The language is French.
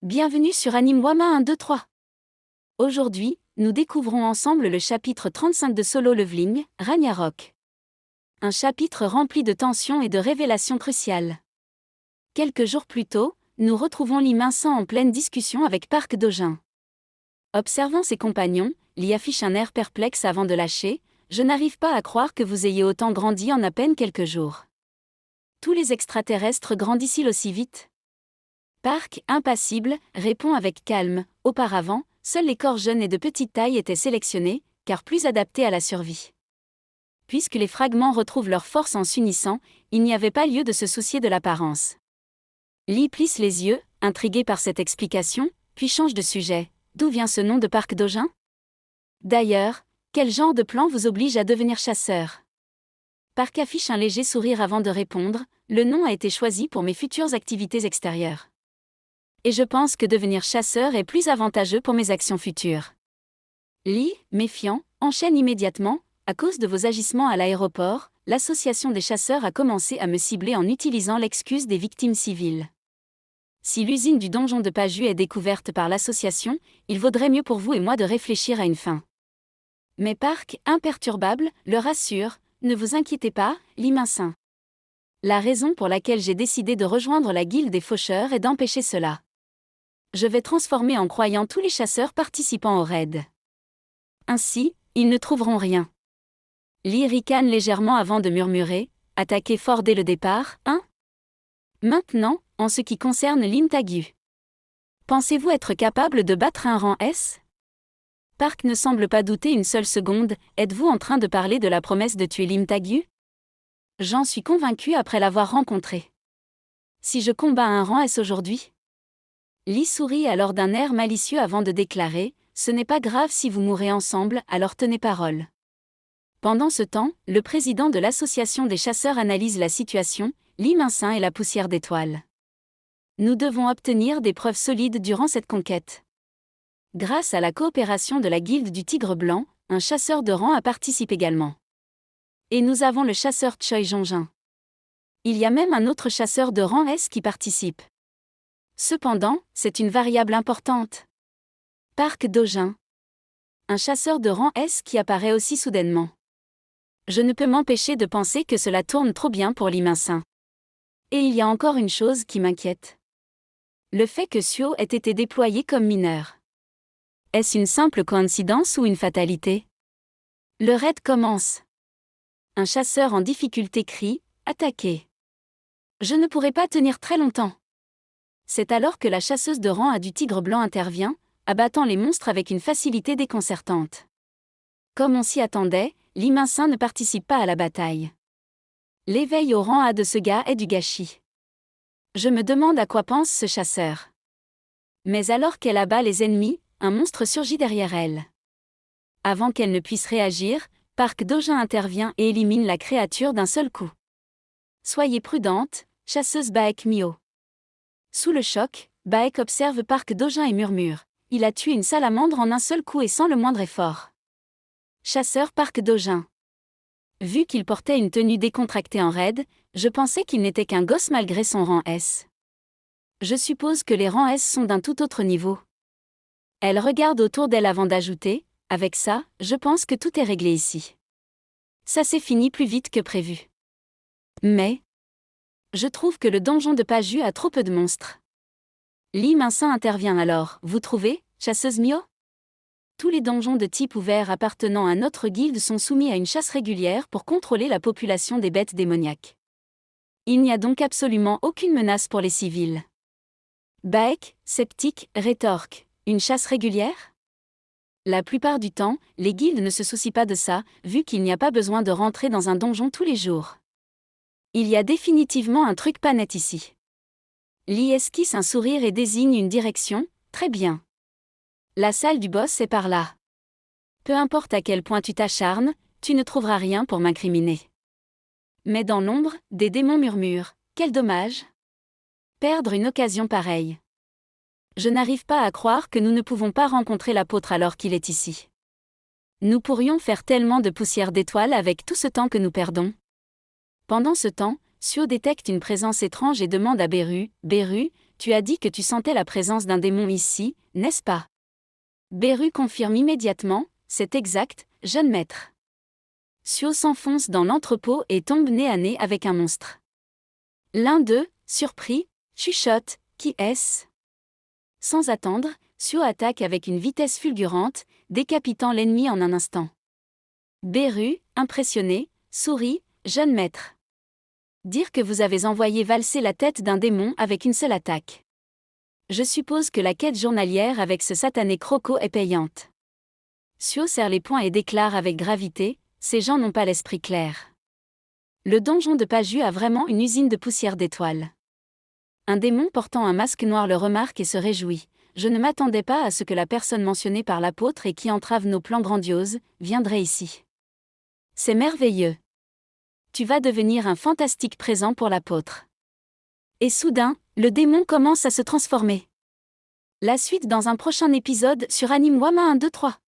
Bienvenue sur Anime Wama 123. Aujourd'hui, nous découvrons ensemble le chapitre 35 de Solo Leveling, Ragnarok. Un chapitre rempli de tensions et de révélations cruciales. Quelques jours plus tôt, nous retrouvons Lee Min-san en pleine discussion avec Park Do-jin. Observant ses compagnons, Lee affiche un air perplexe avant de lâcher « Je n'arrive pas à croire que vous ayez autant grandi en à peine quelques jours. Tous les extraterrestres grandissent-ils aussi vite ?» Park, impassible, répond avec calme « Auparavant, seuls les corps jeunes et de petite taille étaient sélectionnés, car plus adaptés à la survie. Puisque les fragments retrouvent leur force en s'unissant, il n'y avait pas lieu de se soucier de l'apparence. » Lee plisse les yeux, intrigué par cette explication, puis change de sujet. « D'où vient ce nom de Park Do-jin ? D'ailleurs, quel genre de plan vous oblige à devenir chasseur ?» Park affiche un léger sourire avant de répondre « Le nom a été choisi pour mes futures activités extérieures. Et je pense que devenir chasseur est plus avantageux pour mes actions futures. » Lee, méfiant, enchaîne immédiatement « À cause de vos agissements à l'aéroport, l'association des chasseurs a commencé à me cibler en utilisant l'excuse des victimes civiles. Si l'usine du donjon de Paju est découverte par l'association, il vaudrait mieux pour vous et moi de réfléchir à une fin. » Mais Park, imperturbable, le rassure « Ne vous inquiétez pas, Lee Min-san. La raison pour laquelle j'ai décidé de rejoindre la guilde des faucheurs est d'empêcher cela. Je vais transformer en croyants tous les chasseurs participant au raid. Ainsi, ils ne trouveront rien. » Lee ricane légèrement avant de murmurer « Attaquer fort dès le départ, hein ? Maintenant, en ce qui concerne Lim Tagyu. Pensez-vous être capable de battre un rang S ? » Park ne semble pas douter une seule seconde. « Êtes-vous en train de parler de la promesse de tuer Lim Tagyu ? J'en suis convaincu après l'avoir rencontré. Si je combats un rang S aujourd'hui ? » Lee sourit alors d'un air malicieux avant de déclarer « Ce n'est pas grave si vous mourrez ensemble, alors tenez parole. » Pendant ce temps, le président de l'association des chasseurs analyse la situation, Lee Min-san et la poussière d'étoiles. Nous devons obtenir des preuves solides durant cette conquête. Grâce à la coopération de la guilde du Tigre Blanc, un chasseur de rang A participe également. Et nous avons le chasseur Choi Jong-jin. Il y a même un autre chasseur de rang S qui participe. Cependant, c'est une variable importante. Park Do-jin. Un chasseur de rang S qui apparaît aussi soudainement. Je ne peux m'empêcher de penser que cela tourne trop bien pour Lee Min-san. Et il y a encore une chose qui m'inquiète. Le fait que Suo ait été déployé comme mineur. Est-ce une simple coïncidence ou une fatalité ? Le raid commence. Un chasseur en difficulté crie « Attaquez !» Je ne pourrai pas tenir très longtemps. C'est alors que la chasseuse de rang A du Tigre Blanc intervient, abattant les monstres avec une facilité déconcertante. Comme on s'y attendait, Lee Min-san ne participe pas à la bataille. L'éveil au rang A de ce gars est du gâchis. Je me demande à quoi pense ce chasseur. Mais alors qu'elle abat les ennemis, un monstre surgit derrière elle. Avant qu'elle ne puisse réagir, Park Do-jin intervient et élimine la créature d'un seul coup. Soyez prudente, chasseuse Baek Mio. Sous le choc, Baek observe Park Do-jin et murmure. Il a tué une salamandre en un seul coup et sans le moindre effort. Chasseur Park Do-jin. Vu qu'il portait une tenue décontractée en raid, je pensais qu'il n'était qu'un gosse malgré son rang S. Je suppose que les rangs S sont d'un tout autre niveau. Elle regarde autour d'elle avant d'ajouter « Avec ça, je pense que tout est réglé ici. » Ça s'est fini plus vite que prévu. Mais je trouve que le donjon de Paju a trop peu de monstres. Lee Min-san intervient alors. Vous trouvez, chasseuse Mio ? Tous les donjons de type ouvert appartenant à notre guilde sont soumis à une chasse régulière pour contrôler la population des bêtes démoniaques. Il n'y a donc absolument aucune menace pour les civils. Baek, sceptique, rétorque. Une chasse régulière ? La plupart du temps, les guildes ne se soucient pas de ça, vu qu'il n'y a pas besoin de rentrer dans un donjon tous les jours. Il y a définitivement un truc pas net ici. Lee esquisse un sourire et désigne une direction. Très bien. La salle du boss est par là. Peu importe à quel point tu t'acharnes, tu ne trouveras rien pour m'incriminer. Mais dans l'ombre, des démons murmurent. Quel dommage. Perdre une occasion pareille. Je n'arrive pas à croire que nous ne pouvons pas rencontrer l'apôtre alors qu'il est ici. Nous pourrions faire tellement de poussière d'étoiles avec tout ce temps que nous perdons. Pendant ce temps, Suo détecte une présence étrange et demande à Beru, « Beru, Tu as dit que tu sentais la présence d'un démon ici, n'est-ce pas? Beru confirme immédiatement, c'est exact, jeune maître. Suo s'enfonce dans l'entrepôt et tombe nez à nez avec un monstre. L'un d'eux, surpris, chuchote, qui est-ce? Sans attendre, Suo attaque avec une vitesse fulgurante, décapitant l'ennemi en un instant. Beru, impressionné, sourit, jeune maître. Dire que vous avez envoyé valser la tête d'un démon avec une seule attaque. Je suppose que la quête journalière avec ce satané croco est payante. Suo serre les poings et déclare avec gravité, ces gens n'ont pas l'esprit clair. Le donjon de Paju a vraiment une usine de poussière d'étoiles. Un démon portant un masque noir le remarque et se réjouit. Je ne m'attendais pas à ce que la personne mentionnée par l'apôtre et qui entrave nos plans grandioses, viendrait ici. C'est merveilleux. Tu vas devenir un fantastique présent pour l'apôtre. Et soudain, le démon commence à se transformer. La suite dans un prochain épisode sur Anime Wama 1, 2, 3.